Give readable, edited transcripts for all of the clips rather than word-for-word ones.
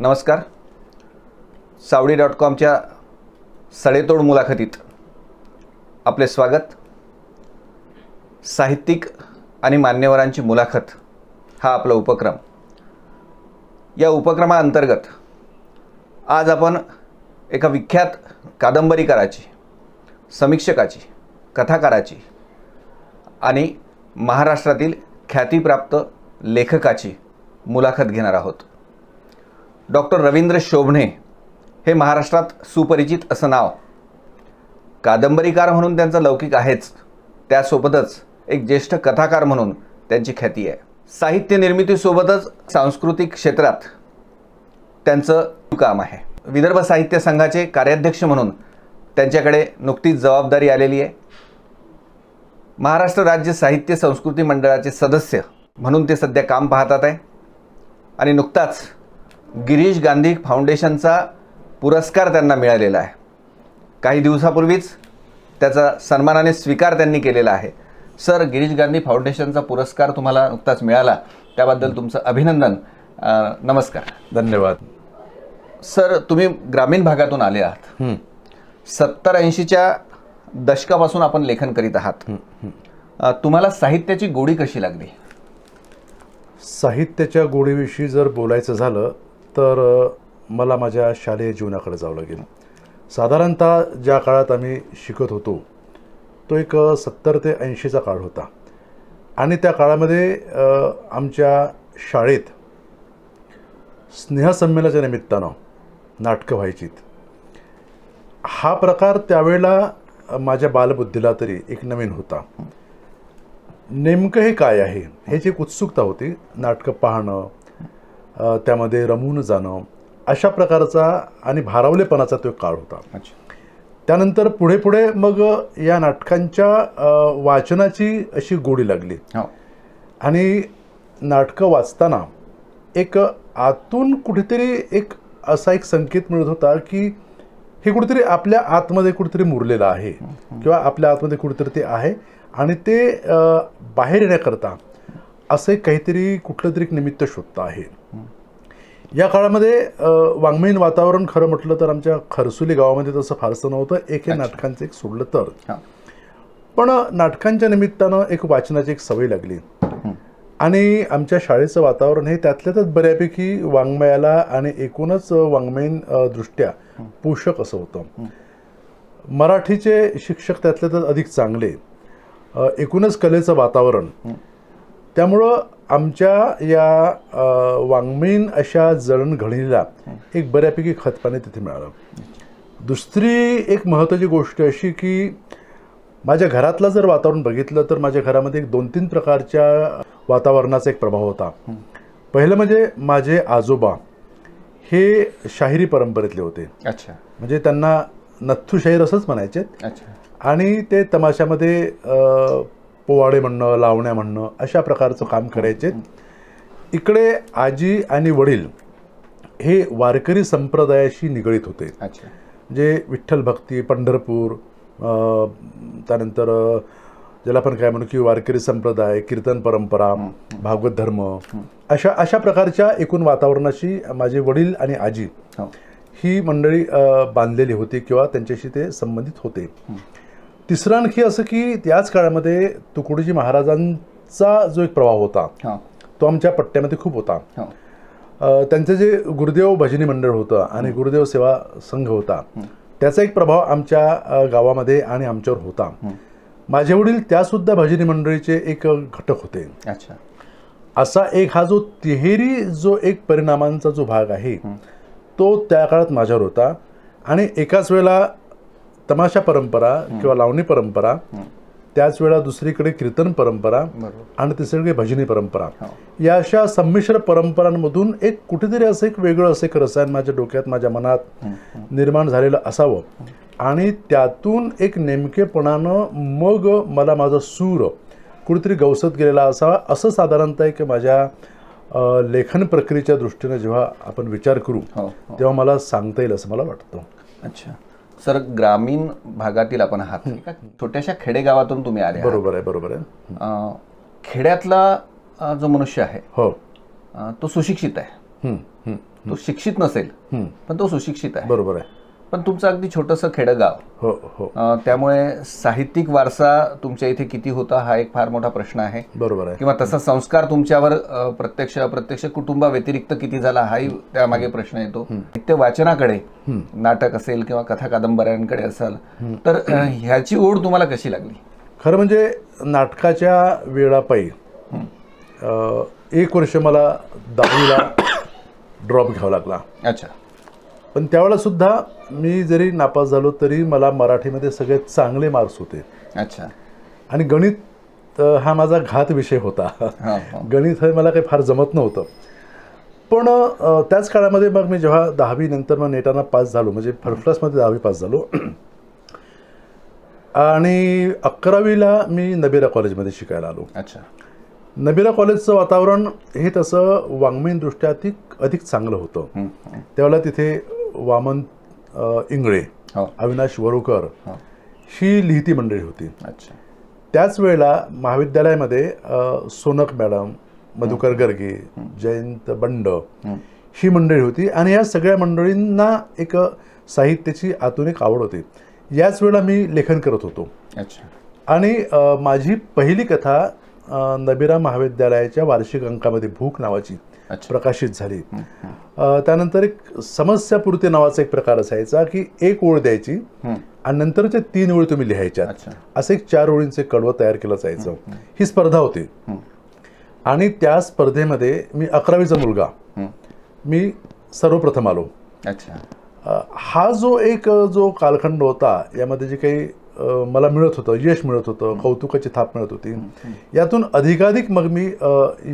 नमस्कार. सावडी.comच्या सडेतोड मुलाखतीत आपले स्वागत. साहित्यिक आणि मान्यवरांची मुलाखत हा आपला उपक्रम. या उपक्रमाअंतर्गत आज आपण एका विख्यात कादंबरीकाराची, समीक्षकाची, कथाकाराची आणि महाराष्ट्रातील ख्यातीप्राप्त लेखकाची मुलाखत घेणार आहोत. डॉक्टर रवींद्र शोभणे हे महाराष्ट्रात सुपरिचित असं नाव. कादंबरीकार म्हणून त्यांचा लौकिक आहेच, त्यासोबतच एक ज्येष्ठ कथाकार म्हणून त्यांची ख्याती आहे. साहित्य निर्मितीसोबतच सांस्कृतिक क्षेत्रात त्यांचं काम आहे. विदर्भ साहित्य संघाचे कार्याध्यक्ष म्हणून त्यांच्याकडे नुकतीच जबाबदारी आलेली आहे. महाराष्ट्र राज्य साहित्य संस्कृती मंडळाचे सदस्य म्हणून ते सध्या काम पाहतात आहे. आणि नुकताच गिरीश गांधी फाउंडेशनचा पुरस्कार त्यांना मिळालेला आहे. काही दिवसापूर्वीच त्याचा सन्मानाने स्वीकार त्यांनी केलेला आहे. सर, गिरीश गांधी फाउंडेशनचा पुरस्कार तुम्हाला नुकताच मिळाला, त्याबद्दल तुमचं अभिनंदन. नमस्कार. धन्यवाद. सर, तुम्ही ग्रामीण भागातून आले आहात. 70-80च्या दशकापासून आपण लेखन करीत आहात. तुम्हाला साहित्याची गोडी कशी लागली? साहित्याच्या गोडीविषयी जर बोलायचं झालं तर मला माझ्या शालेय जीवनाकडे जावं लागेल. साधारणतः ज्या काळात आम्ही शिकत होतो तो एक 70 ते 80चा काळ होता. आणि त्या काळामध्ये आमच्या शाळेत स्नेहसंमेलनाच्या निमित्तानं नाटकं व्हायचीत. हा प्रकार त्यावेळेला माझ्या बालबुद्धीला तरी एक नवीन होता. नेमकं हे काय आहे ह्याची एक उत्सुकता होती. नाटकं पाहणं, त्यामध्ये रमून जाणं, अशा प्रकारचा आणि भारावलेपणाचा तो काळ होता. त्यानंतर पुढे पुढे मग या नाटकांच्या वाचनाची अशी गोडी लागली. आणि नाटकं वाचताना एक आतून कुठेतरी एक असा एक संकेत मिळत होता की हे कुठेतरी आपल्या आतमध्ये कुठेतरी मुरलेलं आहे किंवा आपल्या आतमध्ये कुठेतरी ते आहे आणि ते बाहेर येण्याकरता असं काहीतरी कुठलं तरी एक निमित्त शोधतं आहे. या काळामध्ये वाङ्मयीन वातावरण खरं म्हटलं तर आमच्या खरसुली गावामध्ये तसं फारसं नव्हतं. एक हे नाटकांचं एक सोडलं तर. पण नाटकांच्या निमित्तानं एक वाचनाची एक सवय लागली. आणि आमच्या शाळेचं वातावरण हे त्यातल्या त्यात बऱ्यापैकी वाङ्मयाला आणि एकूणच वाङ्मयीन दृष्ट्या पोषक असं होतं. मराठीचे शिक्षक त्यातल्या त्यात अधिक चांगले, एकूणच कलेचं वातावरण. त्यामुळं आमच्या या वाङ्मयीन अशा जडणघडणीला एक बऱ्यापैकी खतपाणी तिथे मिळालं. दुसरी एक महत्त्वाची गोष्ट अशी की माझ्या घरातलं जर वातावरण बघितलं तर माझ्या घरामध्ये एक 2-3 प्रकारच्या वातावरणाचा एक प्रभाव होता. पहिलं म्हणजे माझे आजोबा हे शाहिरी परंपरेतले होते. म्हणजे त्यांना नथ्थू शाहीर असंच म्हणायचे. आणि ते तमाशामध्ये पोवाडे म्हणणं, लावण्या म्हणणं अशा प्रकारचं काम करायचे. इकडे आजी आणि वडील हे वारकरी संप्रदायाशी निगडीत होते. म्हणजे विठ्ठल भक्ती, पंढरपूर, त्यानंतर ज्याला आपण काय म्हणू की वारकरी संप्रदाय, कीर्तन परंपरा, भागवत धर्म, अशा प्रकारच्या एकूण वातावरणाशी माझे वडील आणि आजी ही मंडळी बांधलेली होती किंवा त्यांच्याशी ते संबंधित होते. तिसरं आणखी असं की त्याच काळामध्ये तुकडोजी महाराजांचा जो एक प्रभाव होता तो आमच्या पट्ट्यामध्ये खूप होता. त्यांचे जे गुरुदेव भजनी मंडळ होतं आणि गुरुदेव सेवा संघ होता त्याचा एक प्रभाव आमच्या गावामध्ये आणि आमच्यावर होता. माझे वडील त्यासुद्धा भजनी मंडळीचे एक घटक होते. असा एक हा जो तिहेरी जो एक परिणामांचा जो भाग आहे तो त्या काळात माझ्यावर होता. आणि एकाच वेळेला तमाशा परंपरा किंवा लावणी परंपरा, त्याच वेळा दुसरीकडे कीर्तन परंपरा आणि तिसरीकडे भजनी परंपरा, या अशा संमिश्र परंपरांमधून एक कुठेतरी असं एक वेगळं असं एक रसायन माझ्या डोक्यात, माझ्या मनात निर्माण झालेलं असावं. आणि त्यातून एक नेमकेपणानं मग मला माझा सूर कुठेतरी गवसत गेलेला असावा, असं साधारणतः एक माझ्या लेखन प्रक्रियेच्या दृष्टीने जेव्हा आपण विचार करू तेव्हा मला सांगता येईल असं मला वाटतं. अच्छा सर, ग्रामीण भागातील आपण आहात, छोट्याशा खेडेगावातून तुम्ही आले. बरोबर आहे, बरोबर आहे. खेड्यातला जो मनुष्य आहे हो तो सुशिक्षित आहे, तो शिक्षित नसेल पण तो सुशिक्षित आहे. बरोबर आहे. पण तुमचं अगदी छोटंसं खेडगाव, हो हो त्यामुळे साहित्यिक वारसा तुमच्या इथे किती होता हा एक फार मोठा प्रश्न आहे. बरोबर आहे. किंवा तसा संस्कार तुमच्यावर प्रत्यक्ष अप्रत्यक्ष कुटुंबाव्यतिरिक्त किती झाला हाही त्यामागे प्रश्न येतो. नित्य वाचनाकडे, नाटक असेल किंवा कथा कादंबऱ्यांकडे असेल, तर ह्याची ओढ तुम्हाला कशी लागली? खरं म्हणजे नाटकाच्या वेळापायी 1 वर्ष मला 10वीला ड्रॉप घ्यावा लागला. अच्छा. पण त्यावेळेला सुद्धा मी जरी नापास झालो तरी मला मराठीमध्ये सगळ्यात चांगले मार्क्स होते. अच्छा. आणि गणित हा माझा घात विषय होता. गणित हे मला काही फार जमत नव्हतं. पण त्याच काळामध्ये मग मी जेव्हा 10वी नंतर मग नेटानं पास झालो, म्हणजे फर्स्ट क्लासमध्ये 10वी पास झालो, आणि 11वीला मी नबीरा कॉलेजमध्ये शिकायला आलो. अच्छा. नबीरा कॉलेजचं वातावरण हे तसं वाङ्मयीनदृष्ट्या अधिक चांगलं होतं. त्यावेळेला तिथे वामन इंगळे, अविनाश वरुकर ही लिहिती मंडळी होती. अच्छा. त्याच वेळेला महाविद्यालयामध्ये सोनक मॅडम, मधुकर गर्गे, जयंत बंड ही मंडळी होती. आणि या सगळ्या मंडळींना एक साहित्याची आतून एक आवड होती. याच वेळेला मी लेखन करत होतो. अच्छा. आणि माझी पहिली कथा नबीरा महाविद्यालयाच्या वार्षिक अंकामध्ये भूक नावाची प्रकाशित झाली. त्यानंतर एक समस्यापूर्ती नावाचा एक प्रकार असायचा की 1 ओळ द्यायची आणि नंतरच्या 3 ओळी तुम्ही लिहायच्या, असं एक 4 ओळींचे कडवं तयार केलं जायचं. ही स्पर्धा होती. आणि त्या स्पर्धेमध्ये मी 11वीचा मुलगा मी सर्वप्रथम आलो. अच्छा. हा जो कालखंड होता, यामध्ये जे काही मला मिळत होतं, यश मिळत होतं, कौतुकाची थाप मिळत होती, यातून अधिकाधिक मग मी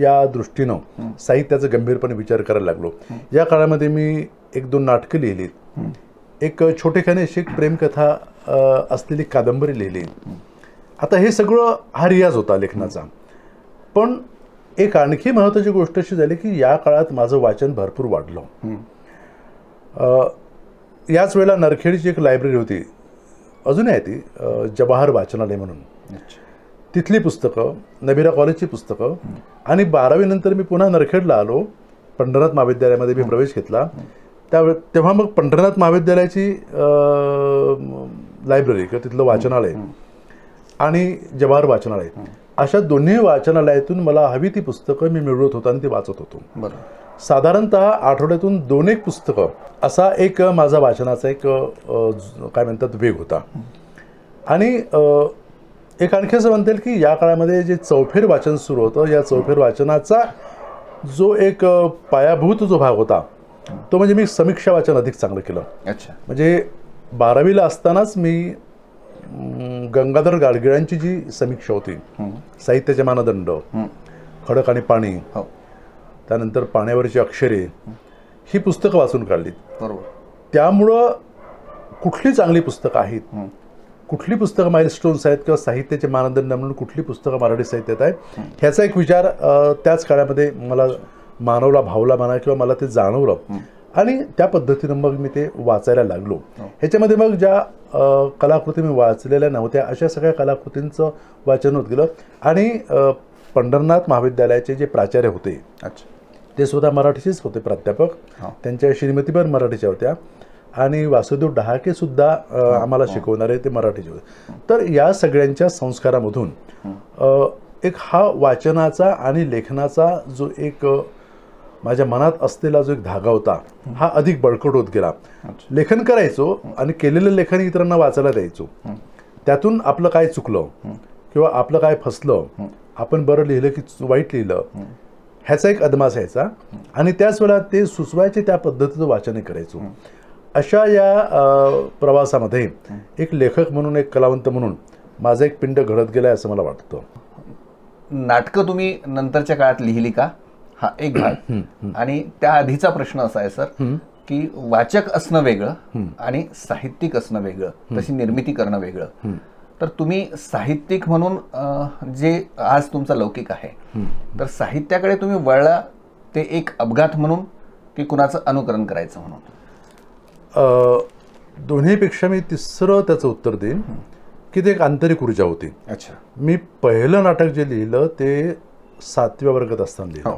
या दृष्टीनं साहित्याचा गंभीरपणे विचार करायला लागलो. या काळामध्ये मी 1-2 नाटकं लिहिलीत, एक छोटेखानी अशी एक प्रेमकथा असलेली कादंबरी लिहिली. आता हे सगळं हा रियाज होता लेखनाचा. पण एक आणखी महत्त्वाची गोष्ट अशी झाली की या काळात माझं वाचन भरपूर वाढलं. याच वेळेला नरखेडची एक लायब्ररी होती, अजूनही आहे ती, जवाहर वाचनालय म्हणून. तिथली पुस्तकं, नबीरा कॉलेजची पुस्तकं. आणि 12वी नंतर मी पुन्हा नरखेडला आलो, पंढरनाथ महाविद्यालयामध्ये मी प्रवेश घेतला. तेव्हा मग पंढरनाथ महाविद्यालयाची लायब्ररी किंवा तिथलं वाचनालय आणि जवाहर वाचनालय, अशा दोन्ही वाचनालयातून मला हवी ती पुस्तकं मी मिळवत होतो आणि ती वाचत होतो. साधारणतः आठवड्यातून 2-1 पुस्तकं असा एक माझा वाचनाचा एक काय म्हणतात वेग होता. आणि एक आणखी असं म्हणता येईल की या काळामध्ये जे चौफेर वाचन सुरू होतं, या चौफेर वाचनाचा जो एक पायाभूत जो भाग होता तो म्हणजे मी समीक्षा वाचन अधिक चांगलं केलं. अच्छा. म्हणजे 12वीला असतानाच मी गंगाधर गाडगिळांची जी समीक्षा होती, साहित्याचे मानदंड, खडक आणि पाणी, त्यानंतर पाण्यावरची अक्षरे, ही पुस्तकं वाचून काढली. बरोबर. त्यामुळं कुठली चांगली पुस्तकं आहेत, कुठली पुस्तकं माइलस्टोन्स आहेत किंवा साहित्याचे मानदंड म्हणून कुठली पुस्तकं मराठी साहित्यात आहेत, ह्याचा एक विचार त्याच काळामध्ये मला मानवला, भावला म्हणा किंवा मला ते जाणवलं. आणि त्या पद्धतीनं मग मी ते वाचायला लागलो. ह्याच्यामध्ये मग ज्या कलाकृती मी वाचलेल्या नव्हत्या अशा सगळ्या कलाकृतींचं वाचन होत गेलं. आणि पंढरनाथ महाविद्यालयाचे जे प्राचार्य होते ते सुद्धा मराठीचेच होते प्राध्यापक. त्यांच्या श्रीमती पण मराठीच्या होत्या आणि वासुदेव डहाके सुद्धा आम्हाला शिकवणारे ते मराठीचे होते. तर या सगळ्यांच्या संस्कारामधून एक हा वाचनाचा आणि लेखनाचा जो एक माझ्या मनात असलेला जो एक धागा होता हा अधिक बळकट होत गेला. लेखन करायचो आणि केलेलं लेखन इतरांना वाचायला द्यायचो. त्यातून आपलं काय चुकलं किंवा आपलं काय फसलं, आपण बरं लिहिलं की वाईट लिहिलं, ह्याचा एक अदमास यायचा. आणि त्याच वेळा ते सुचवायचे त्या पद्धतीचं वाचन करायचो. अशा या प्रवासामध्ये एक लेखक म्हणून, एक कलावंत म्हणून माझा एक पिंड घडत गेला असं मला वाटतं. नाटकं तुम्ही नंतरच्या काळात लिहिली का, हा एक भाग. आणि त्या आधीचा प्रश्न असा आहे सर की वाचक असणं वेगळं आणि साहित्यिक असणं वेगळं, तशी निर्मिती करणं वेगळं. तर तुम्ही साहित्यिक म्हणून जे आज तुमचा लौकिक आहे, तर साहित्याकडे तुम्ही वळला ते एक अपघात म्हणून की कुणाचं अनुकरण करायचं म्हणून? दोन्हीपेक्षा मी तिसरं त्याचं उत्तर देईन की ते एक आंतरिक ऊर्जा होती. अच्छा. मी पहिलं नाटक जे लिहिलं ते 7व्या वर्गात असताना लिहिलं,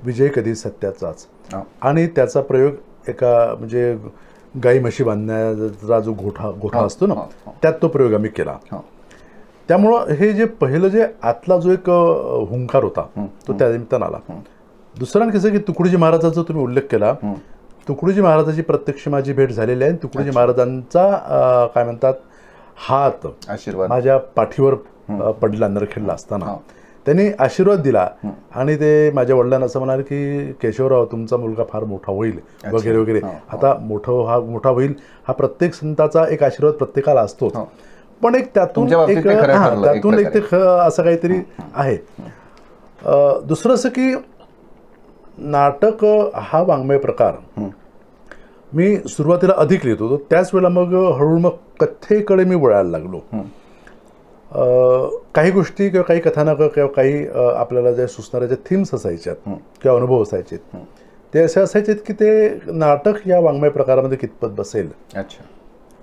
विजय कधी सत्याचाच. हो. आणि त्याचा प्रयोग एका म्हणजे गाई म्हशी बांधण्याचा जो गोठा असतो ना, त्यात तो प्रयोग आम्ही केला. त्यामुळं हे जे पहिलं जे आतला जो एक हुंकार होता तो त्या निमित्तानं आला. दुसरं कसं की तुकडोजी महाराजांचा तुम्ही उल्लेख केला. तुकडोजी महाराजांची प्रत्यक्ष माझी भेट झालेली आहे. तुकडोजी महाराजांचा काय म्हणतात हात आशीर्वाद माझ्या पाठीवर पडला नरखेडला असताना त्यांनी आशीर्वाद दिला आणि ते माझ्या वडिलांना असं म्हणाले की केशवराव तुमचा मुलगा फार मोठा होईल वगैरे वगैरे. आता मोठा होईल हा प्रत्येक संताचा एक आशीर्वाद प्रत्येकाला असतो, पण एक त्यातून एक ते असं काहीतरी आहे. दुसरं असं की नाटक हा वाङ्मय प्रकार मी सुरुवातीला अधिक लिहित होतो. त्याच वेळेला मग हळूहळू मग कथेकडे मी वळायला लागलो. काही गोष्टी किंवा काही कथानकं किंवा काही आपल्याला ज्या सुचणाऱ्या ज्या थीम्स असायच्यात किंवा अनुभव असायचे ते असे असायचे की ते नाटक या वाङ्मय प्रकारामध्ये कितपत बसेल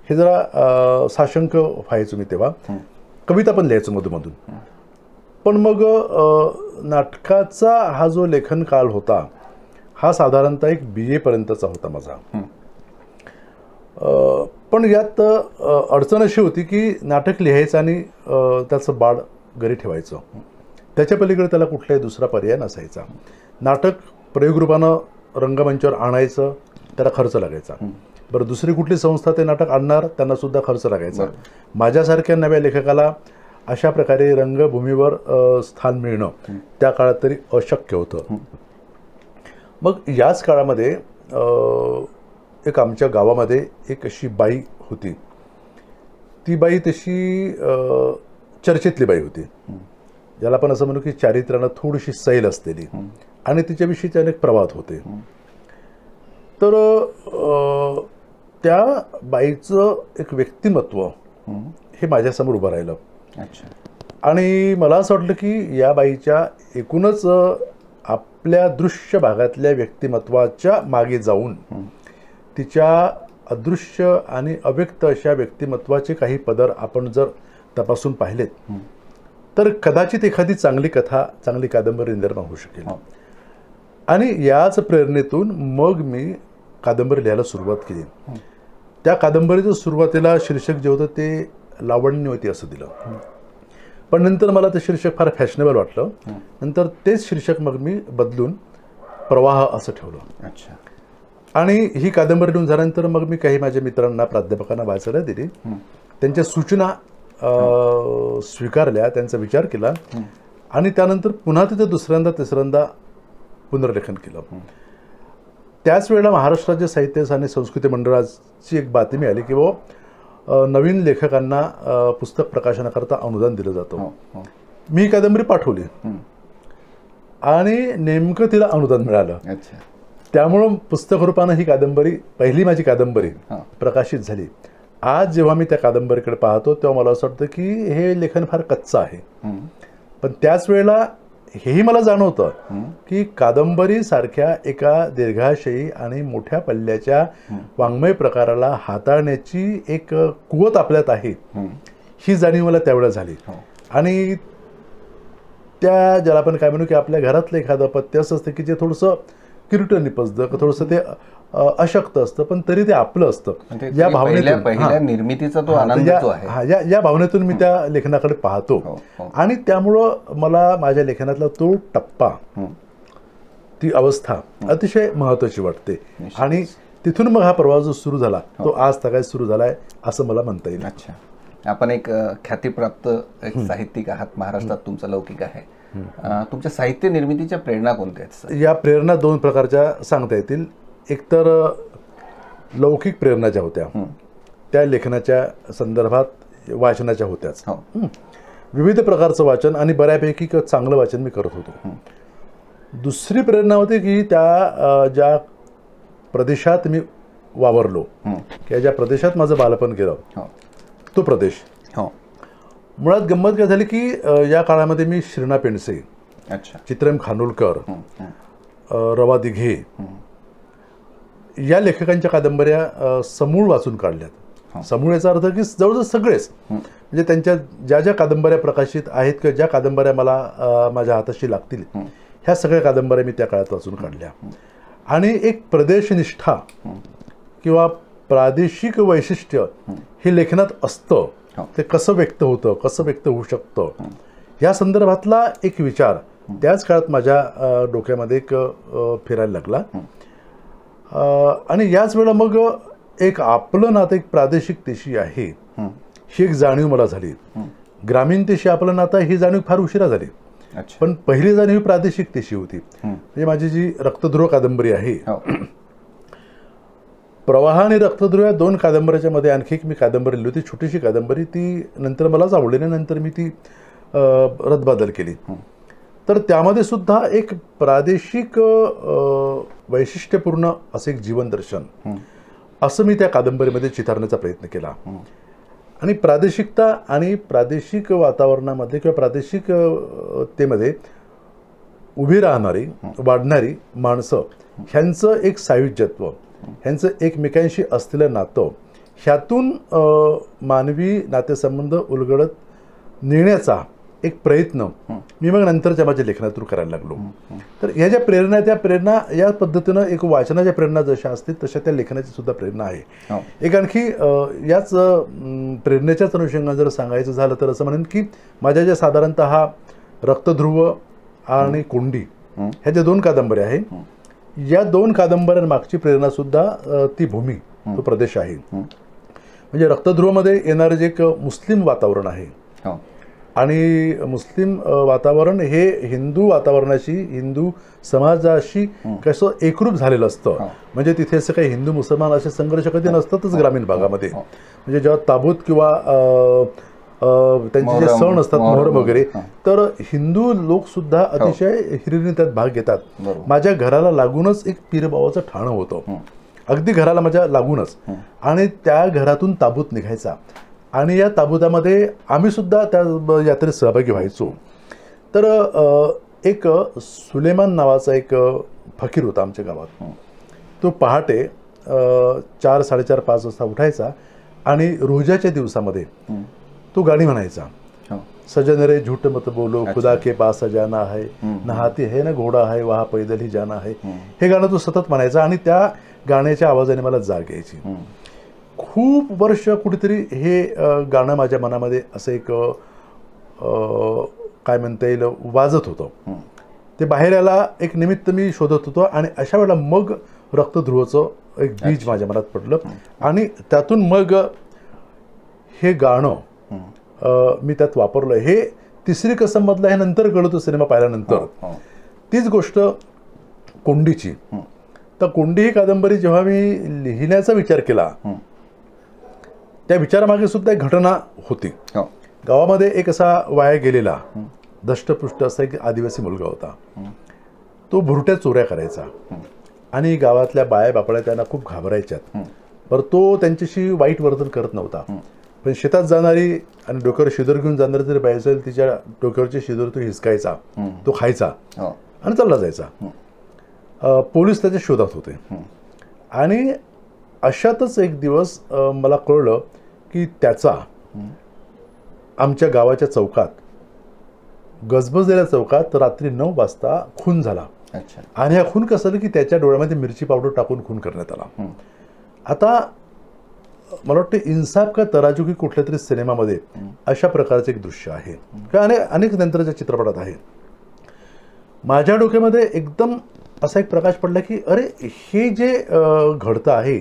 हे जरा साशंक व्हायचो मी तेव्हा. कविता पण लिहायचो मधून. पण मग नाटकाचा हा जो लेखन काळ होता हा साधारणतः एक BA पर्यंतचा होता माझा. पण यात अडचण अशी होती की नाटक लिहायचं आणि त्याचं बाळ घरी ठेवायचं, त्याच्या पलीकडे त्याला कुठलाही दुसरा पर्याय नसायचा. नाटक प्रयोगरूपानं रंगमंचावर आणायचं त्याला खर्च लागायचा. बरं दुसरी कुठली संस्था ते नाटक आणणार त्यांना सुद्धा खर्च लागायचा. माझ्यासारख्या नव्या लेखकाला अशा प्रकारे रंगभूमीवर स्थान मिळणं त्या काळात तरी अशक्य होतं. मग याच काळामध्ये एक आमच्या गावामध्ये एक अशी बाई होती. ती बाई तशी चर्चेतली बाई होती, ज्याला पण असं म्हणू की चारित्र्यानं थोडीशी सैल असलेली, आणि तिच्याविषयीचे अनेक प्रवाद होते. तर त्या बाईचं एक व्यक्तिमत्व हे माझ्यासमोर उभं राहिलं. आणि मला असं वाटलं की या बाईच्या एकूणच आपल्या दृश्य भागातल्या व्यक्तिमत्वाच्या मागे जाऊन तिच्या अदृश्य आणि अव्यक्त अशा व्यक्तिमत्वाचे काही पदर आपण जर तपासून पाहिलेत तर कदाचित एखादी चांगली कथा चांगली कादंबरी निर्माण होऊ शकेल. आणि याच प्रेरणेतून मग मी कादंबरी लिहायला सुरुवात केली. त्या कादंबरीचं सुरुवातीला शीर्षक जे होतं ते लावण्यवती असं दिलं, पण नंतर मला ते शीर्षक फार फॅशनेबल वाटलं. नंतर तेच शीर्षक मग मी बदलून प्रवाह असं ठेवलं. आणि ही कादंबरी लिहून झाल्यानंतर मग मी काही माझ्या मित्रांना प्राध्यापकांना वाचायला दिली. त्यांच्या सूचना स्वीकारल्या, त्यांचा विचार केला आणि त्यानंतर पुन्हा तिथं दुसऱ्यांदा तिसऱ्यांदा पुनर्लेखन केलं. त्याच वेळेला महाराष्ट्र राज्य साहित्य आणि संस्कृती मंडळाची एक बातमी आली की नवीन लेखकांना पुस्तक प्रकाशनाकरता अनुदान दिलं जातं. मी ही कादंबरी पाठवली आणि नेमकं तिला अनुदान मिळालं. त्यामुळं पुस्तक रूपानं ही कादंबरी पहिली माझी कादंबरी प्रकाशित झाली. आज जेव्हा मी त्या कादंबरीकडे पाहतो तेव्हा मला असं वाटतं की हे लेखन फार कच्चं आहे, पण त्याच वेळेला हेही मला जाणवतं की कादंबरी सारख्या एका दीर्घाशयी आणि मोठ्या पल्ल्याच्या वाङ्मय प्रकाराला हाताळण्याची एक कुवत आपल्यात आहे, ही जाणीव मला त्यावेळेला झाली. आणि त्या ज्याला आपण काय म्हणू की आपल्या घरातलं एखादं पत्य असं असतं की जे थोडंसं किरटं निपजतं, थोडंसं ते अशक्त असतं, पण तरी ते आपलं असतं. या भावनेतून निर्मितीचा तो आनंद जो आहे या भावनेतून मी त्या लेखनाकडे पाहतो. आणि त्यामुळं मला माझ्या लेखनातला तो टप्पा, ती अवस्था अतिशय महत्त्वाची वाटते. आणि तिथून मग हा प्रवास जो सुरू झाला तो आज तगायत सुरू झालाय असं मला म्हणता येईल. अच्छा, आपण एक ख्यातीप्राप्त एक साहित्यिक आहात, महाराष्ट्रात तुमचा लौकिक आहे. तुमच्या साहित्य निर्मितीच्या प्रेरणा कोणत्या आहेत? या प्रेरणा दोन प्रकारच्या सांगता येतील. एकतर लौकिक प्रेरणा ज्या होत्या त्या लेखनाच्या संदर्भात वाचनाच्या होत्याच. विविध प्रकारचं वाचन आणि बऱ्यापैकी चांगलं वाचन मी करत होतो. दुसरी प्रेरणा होती की त्या ज्या प्रदेशात मी वावरलो किंवा ज्या प्रदेशात माझं बालपण गेलं तो प्रदेश. मुळात गंमत काय झाली की या काळामध्ये मी श्रीना पेंडसे, चित्रम खानोलकर, रवा दिघे या लेखकांच्या कादंबऱ्या समूळ वाचून काढल्यात. समूळ याचा अर्थ की जवळजवळ सगळेच, म्हणजे त्यांच्या ज्या ज्या कादंबऱ्या प्रकाशित आहेत किंवा ज्या कादंबऱ्या मला माझ्या हाताशी लागतील ह्या सगळ्या कादंबऱ्या मी त्या काळात वाचून काढल्या. आणि एक प्रदेशनिष्ठा किंवा प्रादेशिक वैशिष्ट्य हे लेखनात असतं, ते कसं व्यक्त होतं, कसं व्यक्त होऊ शकतं, या संदर्भातला एक विचार त्याच काळात माझ्या डोक्यामध्ये एक फिरायला लागला. आणि याच वेळेला मग एक आपलं नातं एक प्रादेशिकतेशी आहे ही एक जाणीव मला झाली. ग्रामीणतेशी आपलं नातं ही जाणीव फार उशिरा झाली, पण पहिली जाणीव प्रादेशिकतेशी होती. म्हणजे माझी जी रक्तध्रुव कादंबरी आहे, प्रवाह आणि रक्तध्रुव या 2 कादंबऱ्याच्या मध्ये आणखी एक मी कादंबरी लिहिली होती, छोटीशी कादंबरी. ती नंतर मलाच आवडली नाही, नंतर मी ती रद्दबादल केली. तर त्यामध्ये सुद्धा एक प्रादेशिक वैशिष्ट्यपूर्ण असं एक जीवनदर्शन असं मी त्या कादंबरीमध्ये चितारण्याचा प्रयत्न केला. आणि प्रादेशिकता आणि प्रादेशिक वातावरणामध्ये किंवा प्रादेशिकतेमध्ये उभी राहणारी वाढणारी माणसं ह्यांचं एक सायुज्यत्व, ह्यांचं एकमेकांशी असलेलं नातं, ह्यातून मानवी नातेसंबंध उलगडत नेण्याचा एक प्रयत्न मी मग नंतरच्या माझ्या लेखनातून करायला लागलो. तर ह्या ज्या प्रेरणा, त्या प्रेरणा या पद्धतीनं एक वाचनाच्या प्रेरणा जशा असतील तशा त्या लेखनाची सुद्धा प्रेरणा आहे. एक आणखी याच प्रेरणेच्याच अनुषंगाने जर सांगायचं झालं तर असं म्हणेन की माझ्या ज्या साधारणतः रक्तध्रुव आणि कोंडी ह्या ज्या 2 कादंबऱ्या आहेत, या 2 कादंबऱ्यांमागची प्रेरणा सुद्धा ती भूमी, तो प्रदेश आहे. म्हणजे रक्तध्रुवमध्ये येणारे जे एक मुस्लिम वातावरण आहे आणि मुस्लिम वातावरण हे हिंदू वातावरणाशी, हिंदू समाजाशी कसं एकरूप झालेलं असतं. म्हणजे तिथे असं काही हिंदू मुसलमान असे संघर्ष कधी नसतातच ग्रामीण भागामध्ये. म्हणजे जेव्हा ताबूत किंवा त्यांचे जे सण असतात, मोहरम वगैरे, तर हिंदू लोक सुद्धा अतिशय हिरिरीने त्यात भाग घेतात. माझ्या घराला लागूनच एक पीरबाबाचं ठाणं होतं, अगदी घराला माझ्या लागूनच, आणि त्या घरातून ताबूत निघायचा आणि या ताबुतामध्ये आम्ही सुद्धा त्या यात्रेत सहभागी व्हायचो. तर एक सुलेमान नावाचा एक फकीर होता आमच्या गावात. तो पहाटे 4, 4:30, 5 वाजता उठायचा आणि रोजाच्या दिवसामध्ये तो गाणी म्हणायचा. सजन रे झूठ मत बोलो, खुदा के पास जाना है, नहाती है ना घोडा है, वहा पैदल ही जाना है, हे गाणं तो सतत म्हणायचा. आणि त्या गाण्याच्या आवाजाने मला जाग यायची. खूप वर्ष कुठेतरी हे गाणं माझ्या मनामध्ये असं एक काय म्हणता येईल वाजत होतं. ते बाहेर याला एक निमित्त मी शोधत होतो आणि अशा वेळेला मग रक्तध्रुवचं एक बीज माझ्या मनात पडलं आणि त्यातून मग हे गाणं मी त्यात वापरलं. हे तिसरी कसम मधलं हे नंतर कळलं, तो सिनेमा पाहिल्यानंतर. तीच गोष्ट कोंडीची. तर कोंडी ही कादंबरी जेव्हा मी लिहिण्याचा विचार केला, त्या विचारामागे सुद्धा एक घटना होती. गावामध्ये एक असा वाया गेलेला दष्टपुष्ट असा एक आदिवासी मुलगा होता. तो भुरट्या चोऱ्या करायचा आणि गावातल्या बाया बापड्या त्यांना खूप घाबरायच्यात. पर तो त्यांच्याशी वाईट वर्तन करत नव्हता. पण शेतात जाणारी आणि डोक्यावर शिदोर घेऊन जाणारी जरी बाई असेल, तिच्या डोक्यावरची शिदोर तो हिसकायचा, तो खायचा आणि चालला जायचा. पोलीस त्याच्या शोधात होते. आणि अशातच एक दिवस मला कळलं की त्याचा आमच्या गावाच्या चौकात, गजबजलेल्या चौकात रात्री 9 वाजता खून झाला. आणि हा खून कसं झालं की त्याच्या डोळ्यामध्ये मिरची पावडर टाकून खून करण्यात आला. आता मला वाटतं इन्साफ का तराजू की कुठल्या तरी सिनेमामध्ये अशा प्रकारचं एक दृश्य आहे किंवा अनेक नंतरच्या चित्रपटात आहे. माझ्या डोक्यामध्ये एकदम असा एक प्रकाश पडला की अरे, हे जे घडतं आहे,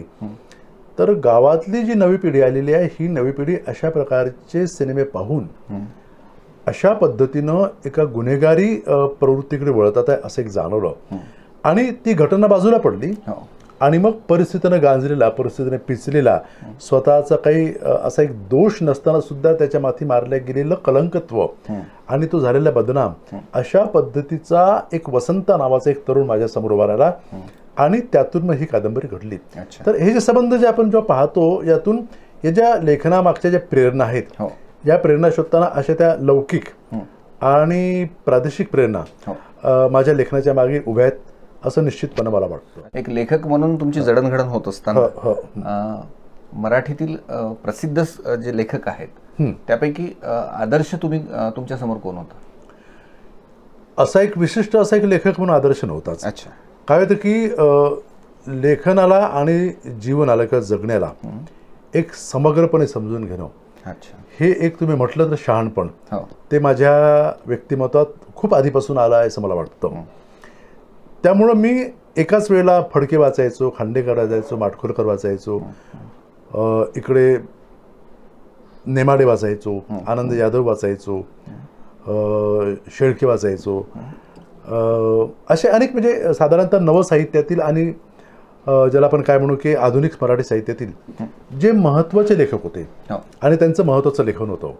तर गावातली जी नवी पिढी आलेली आहे, ही नवी पिढी अशा प्रकारचे सिनेमे पाहून अशा पद्धतीनं एका गुन्हेगारी प्रवृत्तीकडे वळतात आहे असं एक जाणवलं. आणि ती घटना बाजूला पडली आणि मग परिस्थितीनं गांजलेला, परिस्थितीने पिचलेला, स्वतःचा काही असा एक दोष नसताना सुद्धा त्याच्या माथी मारल्या गेलेलं कलंकत्व आणि तो झालेला बदनाम, अशा पद्धतीचा एक वसंत नावाचा एक तरुण माझ्या समोर उभा राहिला आणि त्यातून मग ही कादंबरी घडली. तर हे जे संबंध जे आपण जेव्हा पाहतो, यातून या ज्या लेखनामागच्या ज्या प्रेरणा आहेत, या प्रेरणा शोधताना अशा त्या लौकिक आणि प्रादेशिक प्रेरणा माझ्या लेखनाच्या मागे उभ्या आहेत असं निश्चितपणे मला वाटतं. एक लेखक म्हणून तुमची जडणघडण होत असताना मराठीतील प्रसिद्ध जे लेखक आहेत त्यापैकी आदर्श तुम्ही तुमच्या समोर कोण होता? असा एक विशिष्ट असा एक लेखक म्हणून आदर्श नव्हताच. काय होतं की लेखनाला आणि जीवनाला किंवा जगण्याला एक समग्रपणे समजून घेणं, अच्छा. हे एक तुम्ही म्हटलं तर शहाणपण, हो. ते माझ्या व्यक्तिमत्वात खूप आधीपासून आलं आहे असं मला वाटतं. त्यामुळं मी एकाच वेळेला फडके वाचायचो, खांडेकर वाचायचो, माडखोलकर वाचायचो, इकडे नेमाडे वाचायचो, आनंद यादव वाचायचो, शेळके वाचायचो, असे अनेक म्हणजे साधारणतः नवसाहित्यातील आणि ज्याला आपण काय म्हणू की आधुनिक मराठी साहित्यातील जे महत्त्वाचे लेखक होते आणि त्यांचं महत्त्वाचं लेखन होतं,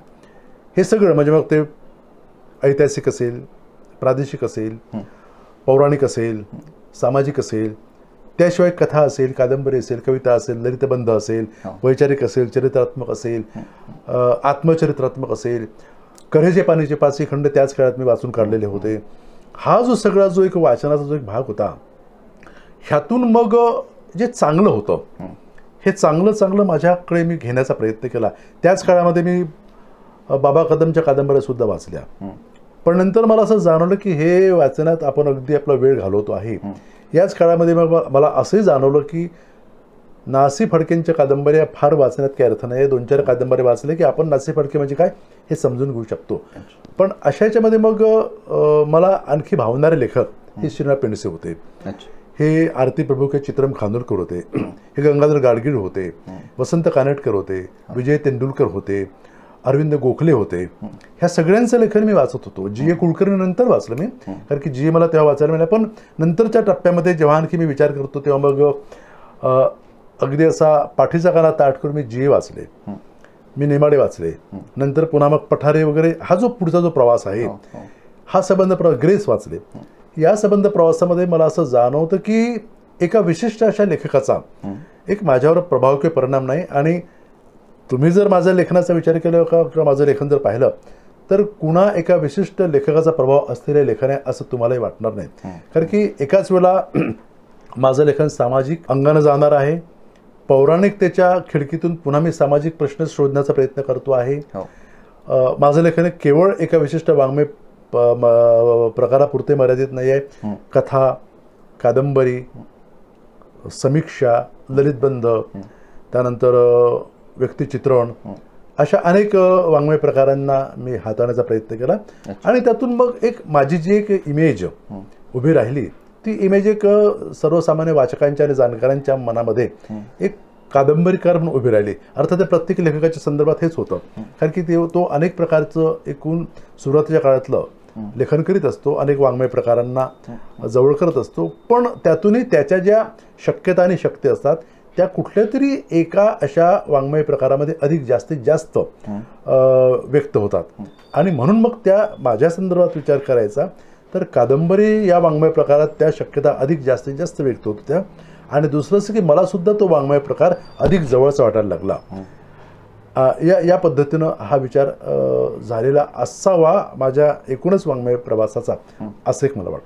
हे सगळं म्हणजे मग ते ऐतिहासिक असेल, प्रादेशिक असेल, पौराणिक असेल, सामाजिक असेल, त्याशिवाय कथा असेल, कादंबरी असेल, कविता असेल, ललितबंध असेल, वैचारिक असेल, चरित्रात्मक असेल, आत्मचरित्रात्मक असेल, कऱ्हेचे पाणीचे 5 खंड त्याच काळात मी वाचून काढलेले होते. हा जो सगळा जो एक वाचनाचा जो एक भाग होता, ह्यातून मग जे चांगलं होतं हे चांगलं माझ्याकडे मी घेण्याचा प्रयत्न केला. त्याच काळामध्ये मी बाबा कदमच्या कादंबऱ्यासुद्धा वाचल्या. पण नंतर मला असं जाणवलं की हे वाचण्यात आपण अगदी आपला वेळ घालवतो आहे. याच काळामध्ये मग मला असंही जाणवलं की नासी फडकेंच्या कादंबऱ्या फार वाचण्यात काही अर्थ नाही. 2-4 कादंबऱ्या वाचले की आपण नासी फडके म्हणजे काय हे समजून घेऊ शकतो. पण अशा याच्यामध्ये मग मला आणखी भावणारे लेखक हे श्रीनाथ पेंडसे होते, हे आरती प्रभू के चित्रम खानोलकर होते, हे गंगाधर गाडगीळ होते, वसंत कानेटकर होते, विजय तेंडुलकर होते, अरविंद गोखले होते. ह्या सगळ्यांचं लेखन मी वाचत होतो. जी ए कुलकर्णी नंतर वाचलं मी, कारण की जी ए मला तेव्हा वाचायला मिळालं. पण नंतरच्या टप्प्यामध्ये जेव्हा आणखी मी विचार करतो तेव्हा मग अगदी असा पाठीचा काना ताट करून मी जी ए वाचले, मी नेमाडे वाचले, नंतर पुन्हा मग पठारे वगैरे. हा जो पुढचा जो प्रवास आहे हा संबंध प्रवास, ग्रेस वाचले. या संबंध प्रवासामध्ये मला असं जाणवतं की एका विशिष्ट अशा लेखकाचा एक माझ्यावर प्रभावकीय परिणाम नाही. आणि तुम्ही जर माझ्या लेखनाचा विचार केला किंवा माझं लेखन जर पाहिलं तर कुणा एका विशिष्ट लेखकाचा प्रभाव असलेले लेखन आहे असं तुम्हालाही वाटणार नाही. कारण की एकाच वेळेला माझं लेखन सामाजिक अंगानं जाणार आहे, पौराणिकतेच्या खिडकीतून पुन्हा मी सामाजिक प्रश्न शोधण्याचा प्रयत्न करतो आहे. माझं लेखन केवळ एका विशिष्ट वाङ्मय प्रकारापुरते मर्यादित नाही आहे. कथा, कादंबरी, समीक्षा, ललितबंध, त्यानंतर व्यक्तिचित्रण, अशा अनेक वाङ्मय प्रकारांना मी हाताळण्याचा प्रयत्न केला. आणि त्यातून मग एक माझी जी एक इमेज उभी राहिली, ती इमेज एक सर्वसामान्य वाचकांच्या आणि जाणकारांच्या मनामध्ये एक कादंबरीकार म्हणून उभी राहिली. अर्थात प्रत्येक लेखकाच्या संदर्भात हेच होतं, कारण की तो अनेक प्रकारचं एकूण सुरुवातीच्या काळातलं लेखन करीत असतो, अनेक वाङ्मय प्रकारांना जवळ करत असतो. पण त्यातूनही त्याच्या ज्या शक्यता आणि शक्ती असतात त्या कुठल्या तरी एका अशा वाङ्मय प्रकारामध्ये अधिक जास्तीत जास्त व्यक्त होतात. आणि म्हणून मग त्या माझ्या संदर्भात विचार करायचा तर कादंबरी या वाङ्मय प्रकारात त्या शक्यता अधिक जास्तीत जास्त व्यक्त होत होत्या. आणि दुसरं असं की मलासुद्धा तो वाङ्मय प्रकार अधिक जवळचा वाटायला लागला. या पद्धतीनं हा विचार झालेला असावा माझ्या एकूणच वाङ्मय प्रवासाचा, असं एक मला वाटतं.